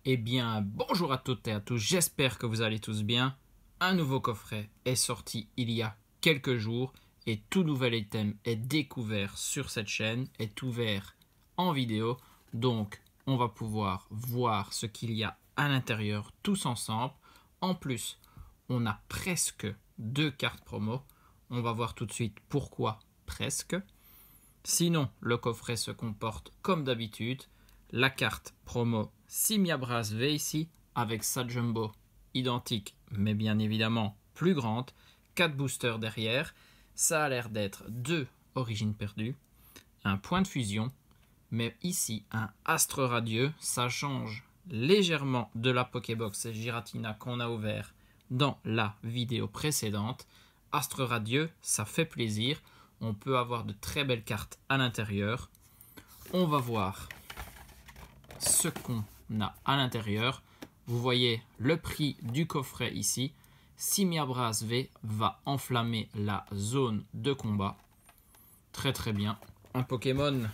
Eh bien, bonjour à toutes et à tous, j'espère que vous allez tous bien. Un nouveau coffret est sorti il y a quelques jours et tout nouvel item est découvert sur cette chaîne, est ouvert en vidéo. Donc, on va pouvoir voir ce qu'il y a à l'intérieur tous ensemble. En plus, on a presque 2 cartes promo. On va voir tout de suite pourquoi presque. Sinon, le coffret se comporte comme d'habitude. La carte promo Simia Brass V ici, avec sa jumbo identique, mais bien évidemment plus grande. 4 boosters derrière. Ça a l'air d'être 2 origines perdues. Un point de fusion, mais ici un astre radieux. Ça change légèrement de la Pokébox Giratina qu'on a ouvert dans la vidéo précédente. Astre radieux, ça fait plaisir. On peut avoir de très belles cartes à l'intérieur. On va voir ce qu'on a à l'intérieur. Vous voyez le prix du coffret ici. Simia Brass V va enflammer la zone de combat. Très très bien. Un Pokémon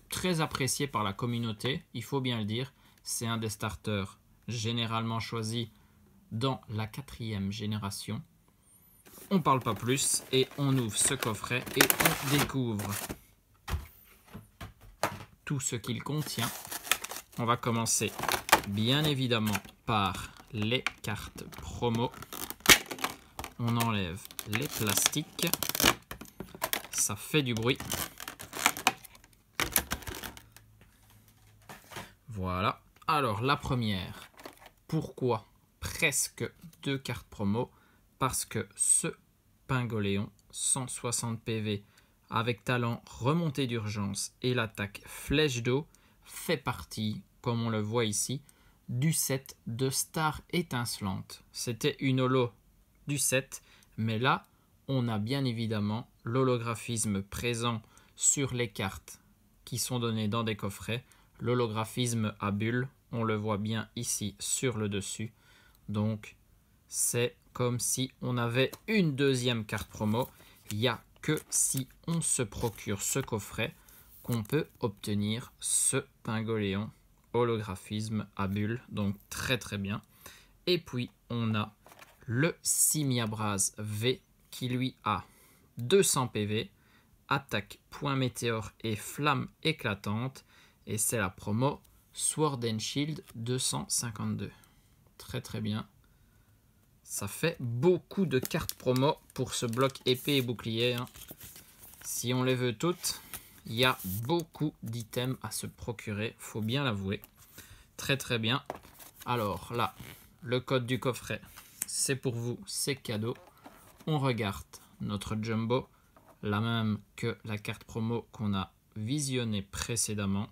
très apprécié par la communauté, il faut bien le dire. C'est un des starters généralement choisis dans la 4e génération. On ne parle pas plus et on ouvre ce coffret et on découvre tout ce qu'il contient. On va commencer bien évidemment par les cartes promo. On enlève les plastiques. Ça fait du bruit. Voilà. Alors la première. Pourquoi presque 2 cartes promo? Parce que ce Pingoléon 160 PV avec talent remontée d'urgence et l'attaque flèche d'eau fait partie, comme on le voit ici, du set de Star étincelante. C'était une holo du set, mais là on a bien évidemment l'holographisme présent sur les cartes qui sont données dans des coffrets. L'holographisme à bulles, on le voit bien ici sur le dessus. Donc c'est comme si on avait une deuxième carte promo. Il n'y a que si on se procure ce coffret qu'on peut obtenir ce Pingoléon holographisme à bulles. Donc très très bien. Et puis on a le Simia Brass V qui lui a 200 PV, attaque, point météore et flamme éclatante. Et c'est la promo Sword and Shield 252. Très très bien. Ça fait beaucoup de cartes promo pour ce bloc épée et bouclier. Si on les veut toutes, il y a beaucoup d'items à se procurer, faut bien l'avouer. Très très bien. Alors là, le code du coffret, c'est pour vous, c'est cadeau. On regarde notre jumbo, la même que la carte promo qu'on a visionnée précédemment.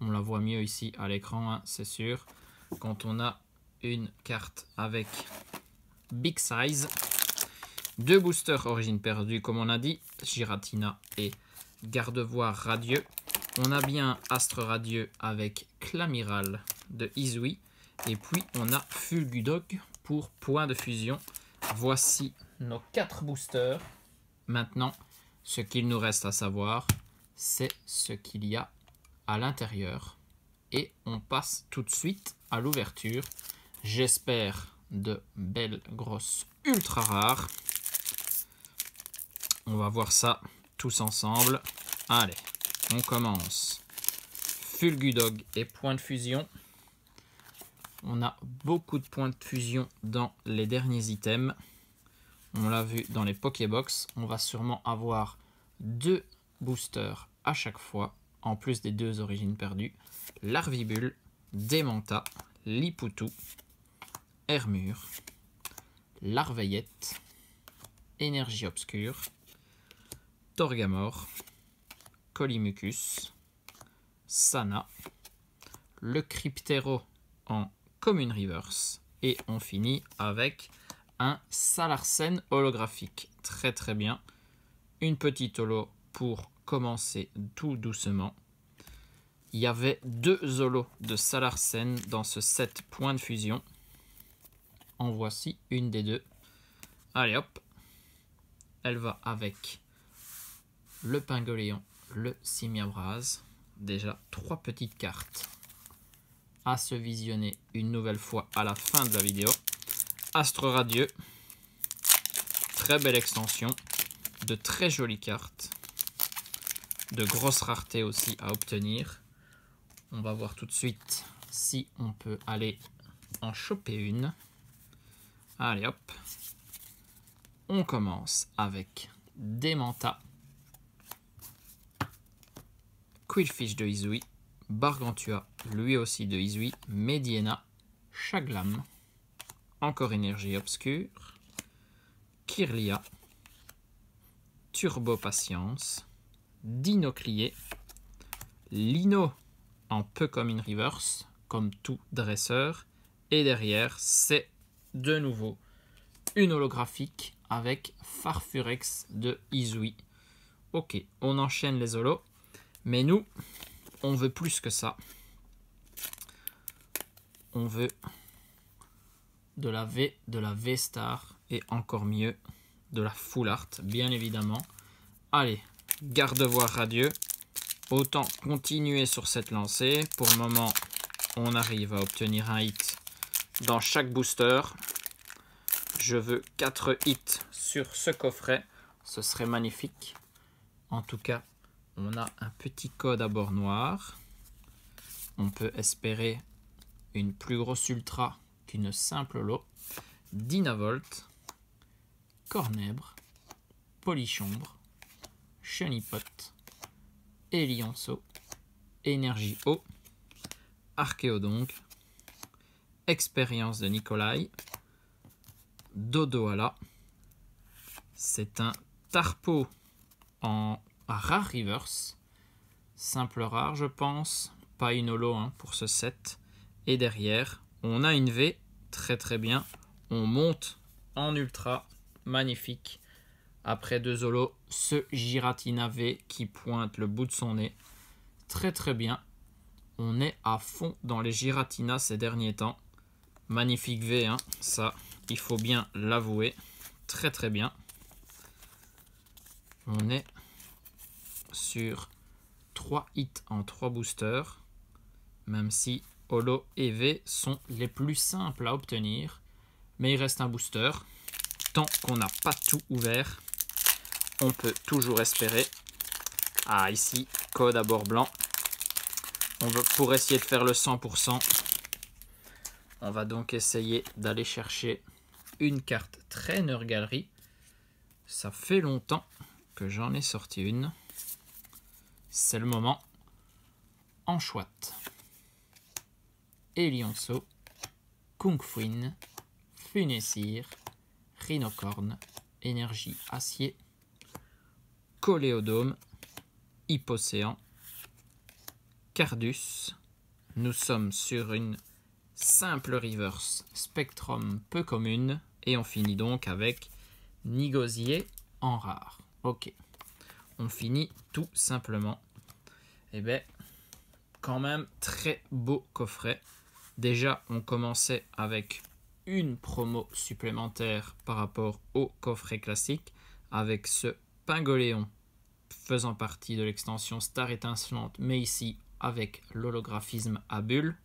On la voit mieux ici à l'écran, c'est sûr. Quand on a une carte avec Big Size, 2 boosters origine perdue comme on a dit, Giratina et Gardevoir radieux. On a bien Astre radieux avec Clamiral de Izui. Et puis on a Fulgudog pour point de fusion. Voici nos 4 boosters. Maintenant, ce qu'il nous reste à savoir, c'est ce qu'il y a à l'intérieur. Et on passe tout de suite à l'ouverture. J'espère de belles grosses ultra rares. On va voir ça tous ensemble. Allez, on commence. Fulgudog et point de fusion. On a beaucoup de points de fusion dans les derniers items. On l'a vu dans les Pokébox. On va sûrement avoir 2 boosters à chaque fois, en plus des 2 origines perdues. Larvibule, Démenta, Lipoutou, Hermure, Larveillette, Énergie Obscure, Torgamore, Colimucus, Sana, le Cryptero en Commune Reverse et on finit avec un Salarsen holographique. Très très bien. Une petite holo pour commencer tout doucement. Il y avait 2 holos de Salarsen dans ce set point de fusion. En voici une des 2. Allez hop. Elle va avec le Pingoléon, le Simia Brass. déjà 3 petites cartes à se visionner une nouvelle fois à la fin de la vidéo. Astre Radieux, très belle extension, de très jolies cartes, de grosses raretés aussi à obtenir. On va voir tout de suite si on peut aller en choper une. Allez hop, on commence avec Démenta, Quillfish de Izui, Bargantua, lui aussi de Izui, Mediena, Chaglam, encore Énergie Obscure, Kirlia, Turbo Patience, Dinoclier, Lino en peu comme in reverse, comme tout dresseur, et derrière c'est de nouveau une holographique avec Farfurex de Izui. Ok, on enchaîne les holos, mais nous, on veut plus que ça. On veut de la V, de la V-Star et encore mieux, de la Full Art, bien évidemment. Allez, Gardevoir Radieux. Autant continuer sur cette lancée. Pour le moment, on arrive à obtenir un hit dans chaque booster. Je veux 4 hits sur ce coffret. Ce serait magnifique. En tout cas, on a un petit code à bord noir. On peut espérer une plus grosse ultra qu'une simple lot. Dynavolt, Cornèbre, Polychombre, Chenipot, Elionceau, Énergie Eau, Archéodonque, Expérience de Nikolai, Dodoala. C'est un Tarpo en rare reverse, simple rare je pense, pas une holo pour ce set. Et derrière, on a une V, très très bien. On monte en ultra, magnifique. Après 2 holos, ce Giratina V qui pointe le bout de son nez. Très très bien. On est à fond dans les Giratina ces derniers temps. Magnifique V, ça, il faut bien l'avouer. Très très bien. On est sur 3 hits en 3 boosters. Même si holo et V sont les plus simples à obtenir. Mais il reste un booster. Tant qu'on n'a pas tout ouvert, on peut toujours espérer. Ah, ici, code à bord blanc. Pour essayer de faire le 100%, on va donc essayer d'aller chercher une carte Trainer Gallery. Ça fait longtemps que j'en ai sorti une. C'est le moment. Enchouette, Elionceau, Kungfuin, Funessir, Rhinocorne, Énergie Acier, Coléodome, Hypocéan, Cardus. Nous sommes sur une simple reverse Spectrum peu commune et on finit donc avec Nigosier en rare. Ok, on finit tout simplement. Et bien, quand même très beau coffret. Déjà, on commençait avec une promo supplémentaire par rapport au coffret classique avec ce Pingoléon faisant partie de l'extension Star étincelante, mais ici avec l'holographisme à bulles.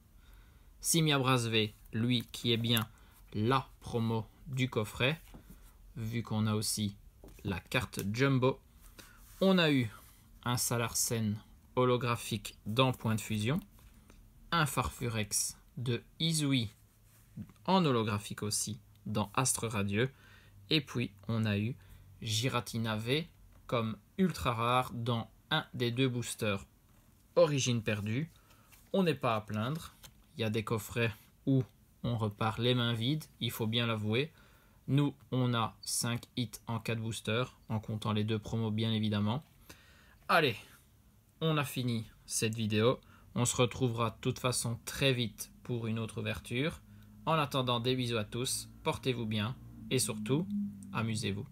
Simiabras V, lui qui est bien la promo du coffret, vu qu'on a aussi la carte Jumbo. On a eu un Salarsen holographique dans Point de Fusion, un Farfurex de Izui en holographique aussi dans Astre Radieux, et puis on a eu Giratina V comme ultra rare dans un des 2 boosters Origine perdue. On n'est pas à plaindre. Il y a des coffrets où on repart les mains vides, il faut bien l'avouer. Nous, on a 5 hits en 4 boosters, en comptant les 2 promos bien évidemment. Allez, on a fini cette vidéo. On se retrouvera de toute façon très vite pour une autre ouverture. En attendant, des bisous à tous, portez-vous bien et surtout, amusez-vous.